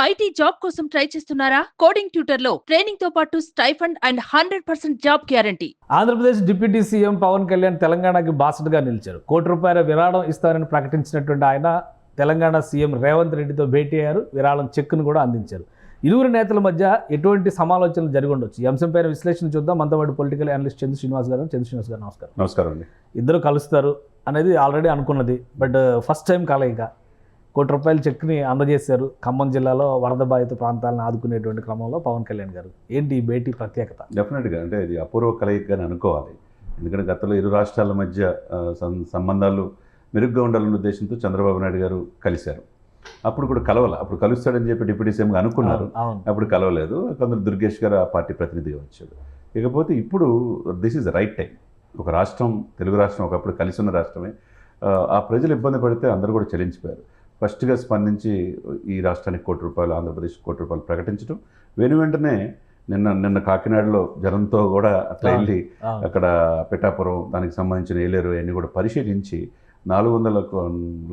IT job కోసం try చేస్తున్నారా? Coding tutor లో ట్రైనింగ్ తో పాటు stipend and 100% job guarantee. Andhra Pradesh deputy CM Pawan Kalyan తెలంగాణకి బాసటగా నిలిచారు. ₹1 విరాళం ఇస్తారని ప్రకటించినటువంటి ఆయన తెలంగాణ సీఎం రేవంత్ రెడ్డితో భేటీ అయ్యారు. విరాళం చెక్కును కూడా అందించారు. ఇరువురు నేతల మధ్య ఎటువంటి సమాలోచనలు జరిగి ఉండొచ్చు? ఈ అంశంపైన విశ్లేషణ చూద్దాం. మనతో పాటు పొలిటికల్ అనలిస్ట్ చంద్ర శ్రీనివాస్ గారు. నమస్కారం. నమస్కారం అండి. ఇద్దరు కలుస్తారు అనేది ఆల్రెడీ అనుకున్నది. బట్ ఫస్ట్ టైం కలయిక ₹1 చెక్ని అందజేశారు. ఖమ్మం జిల్లాలో వరద బాధిత ప్రాంతాలను ఆదుకునేటువంటి క్రమంలో పవన్ కళ్యాణ్ గారు. ఏంటి ఈ భేటీ ప్రత్యేకత? డెఫినెట్గా అంటే ఇది అపూర్వ కలయికగానే అనుకోవాలి. ఎందుకంటే గతంలో ఇరు రాష్ట్రాల మధ్య సంబంధాలు మెరుగ్గా ఉండాలన్న ఉద్దేశంతో చంద్రబాబు నాయుడు గారు కలిశారు. అప్పుడు కూడా అప్పుడు కలుస్తాడని చెప్పి డిప్యూటీ సీఎంగా అనుకున్నారు. అప్పుడు కలవలేదు. కొందరు దుర్గేష్ గారు ఆ పార్టీ ప్రతినిధిగా వచ్చాడు. ఇకపోతే ఇప్పుడు దిస్ ఈజ్ రైట్ టైం. ఒక రాష్ట్రం, తెలుగు రాష్ట్రం ఒకప్పుడు కలిసి ఉన్న రాష్ట్రమే. ఆ ప్రజలు ఇబ్బంది పడితే అందరూ కూడా చెల్లించిపోయారు. ఫస్ట్గా స్పందించి ఈ రాష్ట్రానికి ₹1 ఆంధ్రప్రదేశ్ ₹1 ప్రకటించడం, వెంటనే నిన్న కాకినాడలో జనంతో కూడా అట్లా వెళ్ళి అక్కడ పిఠాపురం దానికి సంబంధించిన ఏలేరు అన్నీ కూడా పరిశీలించి ₹400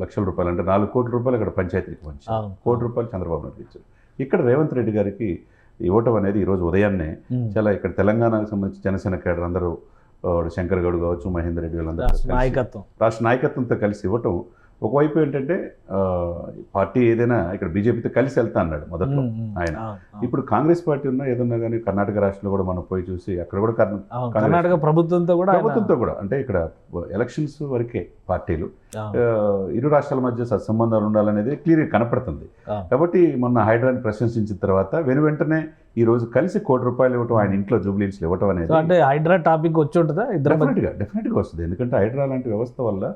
లక్షల అంటే ₹4 కోట్ల అక్కడ పంచాయతీకి పంచారు. ₹1 చంద్రబాబు నాయుడు ఇచ్చారు. ఇక్కడ రేవంత్ రెడ్డి గారికి ఇవ్వటం అనేది ఈరోజు ఉదయాన్నే చాలా ఇక్కడ తెలంగాణకు సంబంధించి జనసేన కేడర్ అందరూ, శంకర్ గౌడ్ కావచ్చు, మహేందర్ రెడ్డి వాళ్ళందరూ రాష్ట్ర నాయకత్వంతో కలిసి ఇవ్వటం. ఒకవైపు ఏంటంటే పార్టీ ఏదైనా ఇక్కడ బీజేపీతో కలిసి వెళ్తా అన్నాడు మొదట్లో ఆయన. ఇప్పుడు కాంగ్రెస్ పార్టీ ఉన్నా ఏదన్నా కానీ కర్ణాటక రాష్ట్రంలో కూడా మనం పోయి చూసి అక్కడ కూడా కర్ణాటక ప్రభుత్వంతో కూడా అంటే ఇక్కడ ఎలక్షన్స్ వరకే పార్టీలు ఇరు రాష్ట్రాల మధ్య సత్సంబంధాలు ఉండాలనేది క్లియర్గా కనపడుతుంది. కాబట్టి మొన్న హైడ్రాని ప్రశంసించిన తర్వాత వెంటనే ఈ రోజు కలిసి ₹1 ఇవ్వటం, ఆయన ఇంట్లో జూబ్లీహిల్స్లో ఇవ్వటం అనేది అంటే హైడ్రా టాపిక్ వచ్చి ఉంటుందా? డెఫినెట్గా వస్తుంది. ఎందుకంటే హైడ్రా లాంటి వ్యవస్థ వల్ల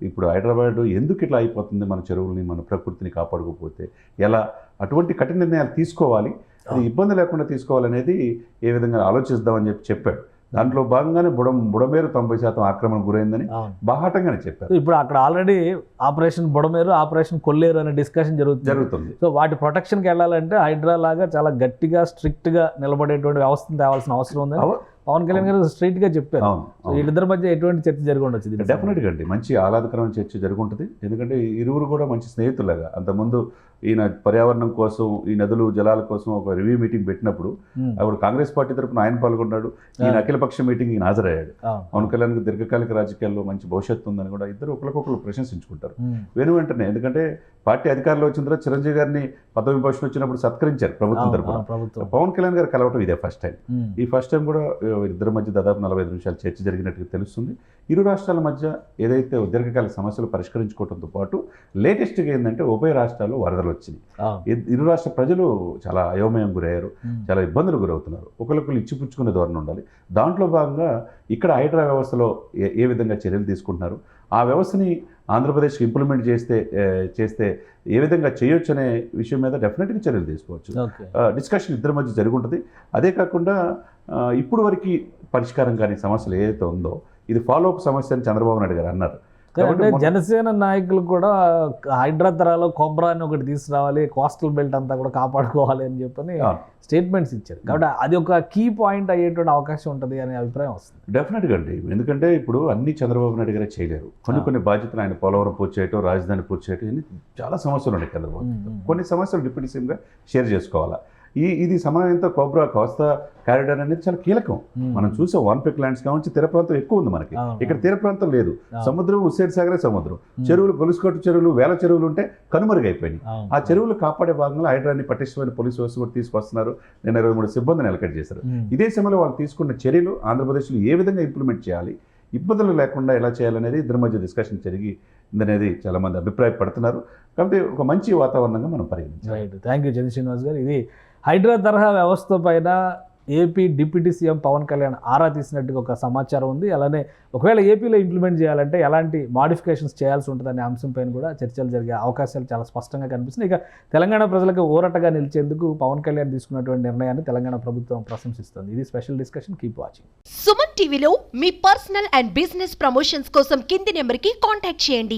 ఇప్పుడు హైదరాబాద్ ఎందుకు ఇట్లా అయిపోతుంది? మన చెరువుల్ని, మన ప్రకృతిని కాపాడుకోకపోతే ఎలా? అటువంటి కఠిన నిర్ణయాలు తీసుకోవాలి, అది ఇబ్బంది లేకుండా తీసుకోవాలనేది ఏ విధంగా ఆలోచిద్దామని చెప్పాడు. దాంట్లో భాగంగానే బుడమేరు 90% ఆక్రమణ గురైందని బాహాటంగానే చెప్పారు. ఇప్పుడు అక్కడ ఆల్రెడీ ఆపరేషన్ బుడమేరు, ఆపరేషన్ కొల్లేరు అనే డిస్కషన్ జరుగుతుంది. సో వాటి ప్రొటెక్షన్కి వెళ్ళాలంటే హైడ్రా లాగా చాలా గట్టిగా స్ట్రిక్ట్గా నిలబడేటువంటి వ్యవస్థను తేవాల్సిన అవసరం ఉంది. పవన్ కళ్యాణ్ గారు స్ట్రైట్ గా చెప్పారు. వీళ్ళిద్దరి మధ్య ఎటువంటి చర్చ జరిగి ఉండొచ్చు? డెఫినెట్గా అండి, మంచి ఆహ్లాదకరమైన చర్చ జరుగుంటుంది. ఎందుకంటే ఇరువురు కూడా మంచి స్నేహితులాగా. అంతకుముందు ఈయన పర్యావరణం కోసం, ఈ నదులు జలాల కోసం ఒక రివ్యూ మీటింగ్ పెట్టినప్పుడు అప్పుడు కాంగ్రెస్ పార్టీ తరఫున ఆయన పాల్గొన్నాడు. ఈయన అఖిలపక్ష మీటింగ్ ఈయన హాజరయ్యాడు. పవన్ కళ్యాణ్ దీర్ఘకాలిక రాజకీయాల్లో మంచి భవిష్యత్తు ఉందని కూడా ఇద్దరు ఒకరికొకరు ప్రశంసించుకుంటారు. వెంటనే ఎందుకంటే పార్టీ అధికారంలో వచ్చిన తర్వాత చిరంజీవి గారిని పదవి విభాషణ వచ్చినప్పుడు సత్కరించారు ప్రభుత్వం తరఫున. పవన్ కళ్యాణ్ గారు కలవటం ఇదే ఫస్ట్ టైం. ఈ ఫస్ట్ టైం కూడా ఇద్దరి మధ్య దాదాపు 45 నిమిషాలు చర్చ జరిగినట్టుగా తెలుస్తుంది. ఇరు రాష్ట్రాల మధ్య ఏదైతే దీర్ఘకాలిక సమస్యలు పరిష్కరించుకోవడంతో పాటు లేటెస్ట్గా ఏంటంటే ఉభయ రాష్ట్రాల్లో వరదలు వచ్చినాయి. ఇరు రాష్ట్ర ప్రజలు చాలా అయోమయం గురయ్యారు, చాలా ఇబ్బందులు గురవుతున్నారు. ఒకరికొకరు ఇచ్చిపుచ్చుకునే ధోరణి ఉండాలి. దాంట్లో భాగంగా ఇక్కడ హైడ్రా వ్యవస్థలో ఏ విధంగా చర్యలు తీసుకుంటున్నారు, ఆ వ్యవస్థని ఆంధ్రప్రదేశ్కి ఇంప్లిమెంట్ చేస్తే ఏ విధంగా చేయొచ్చు అనే విషయం మీద డెఫినెట్గా చర్యలు తీసుకోవచ్చు. డిస్కషన్ ఇద్దరి మధ్య జరిగి ఉంటుంది. అదే కాకుండా ఇప్పుడు వరకు పరిష్కారం కాని సమస్యలు ఏదైతే ఉందో ఇది ఫాలోఅప్ సమస్య అని చంద్రబాబు నాయుడు గారు అన్నారు. అంటే జనసేన నాయకులు కూడా హైడ్రా తరాలో కోబ్రా అని ఒకటి తీసుకురావాలి, కోస్టల్ బెల్ట్ అంతా కూడా కాపాడుకోవాలి అని చెప్పని స్టేట్మెంట్స్ ఇచ్చారు. కాబట్టి అది ఒక కీ పాయింట్ అయ్యేటువంటి అవకాశం ఉంటుంది అనే అభిప్రాయం వస్తుంది. డెఫినెట్గా అండి, ఎందుకంటే ఇప్పుడు అన్ని చంద్రబాబు నాయుడు గారే చేయలేరు. కొన్ని బాధ్యతలు ఆయన పోలవరం పూర్తి చేయటం, రాజధాని పూర్తి చేయటం, ఇన్ని చాలా సమస్యలు ఉన్నాయి చంద్రబాబు. కొన్ని సమస్యలు డిప్యూటీ సీఎంగా షేర్ చేసుకోవాలా. ఇది సమన్వయంతో కోస్తా కారిడార్ అనేది చాలా కీలకం. మనం చూసే వాన్పేక్ ల్యాండ్స్ కావచ్చు, తీర ప్రాంతం ఎక్కువ ఉంది మనకి. ఇక్కడ తీర ప్రాంతం లేదు, సముద్రం హుస్సేన్ సాగరే సముద్రం. చెరువులు, గొలుసుకట్టు చెరువులు, వేల చెరువులు ఉంటే కనుమరుగైపోయినాయి. ఆ చెరువులు కాపాడే భాగంలో హైడ్రాని పటిష్టమైన పోలీసు వ్యవస్థ కూడా తీసుకొస్తున్నారు. నిన్న 23 సిబ్బందిని ఎలకట్ చేశారు. ఇదే సమయంలో వాళ్ళు తీసుకున్న చర్యలు ఆంధ్రప్రదేశ్లో ఏ విధంగా ఇంప్లిమెంట్ చేయాలి, ఇబ్బందులు లేకుండా ఎలా చేయాలనేది ఇద్దరి మధ్య డిస్కషన్ జరిగిందనేది చాలా మంది అభిప్రాయపడుతున్నారు. కాబట్టి ఒక మంచి వాతావరణంగా మనం పరిగణించాలి. థ్యాంక్ యూ చంద్ర శ్రీనివాస్ గారు. ఇది హైడ్రా తరహా వ్యవస్థ పైన AP deputy CM Pawan Kalyan ఆరా తీసినట్టుగా ఒక సమాచారం ఉంది. అలానే ఒకవేళ ఏపీలో ఇంప్లిమెంట్ చేయాలంటే ఎలాంటి మాడిఫికేషన్స్ చేయాల్సి ఉంటుందనే అంశం పైన కూడా చర్చలు జరిగే అవకాశాలు చాలా స్పష్టంగా కనిపిస్తున్నాయి. ఇక తెలంగాణ ప్రజలకు ఊరటగా నిలిచేందుకు పవన్ కళ్యాణ్ తీసుకున్నటువంటి నిర్ణయాన్ని తెలంగాణ ప్రభుత్వం ప్రశంసిస్తుంది. ఇది special discussion. Keep watching. Suman టీవీలో మీ పర్సనల్ అండ్ బిజినెస్ ప్రమోషన్స్ కోసం కింది నెంబర్కి కాంటాక్ట్ చేయండి.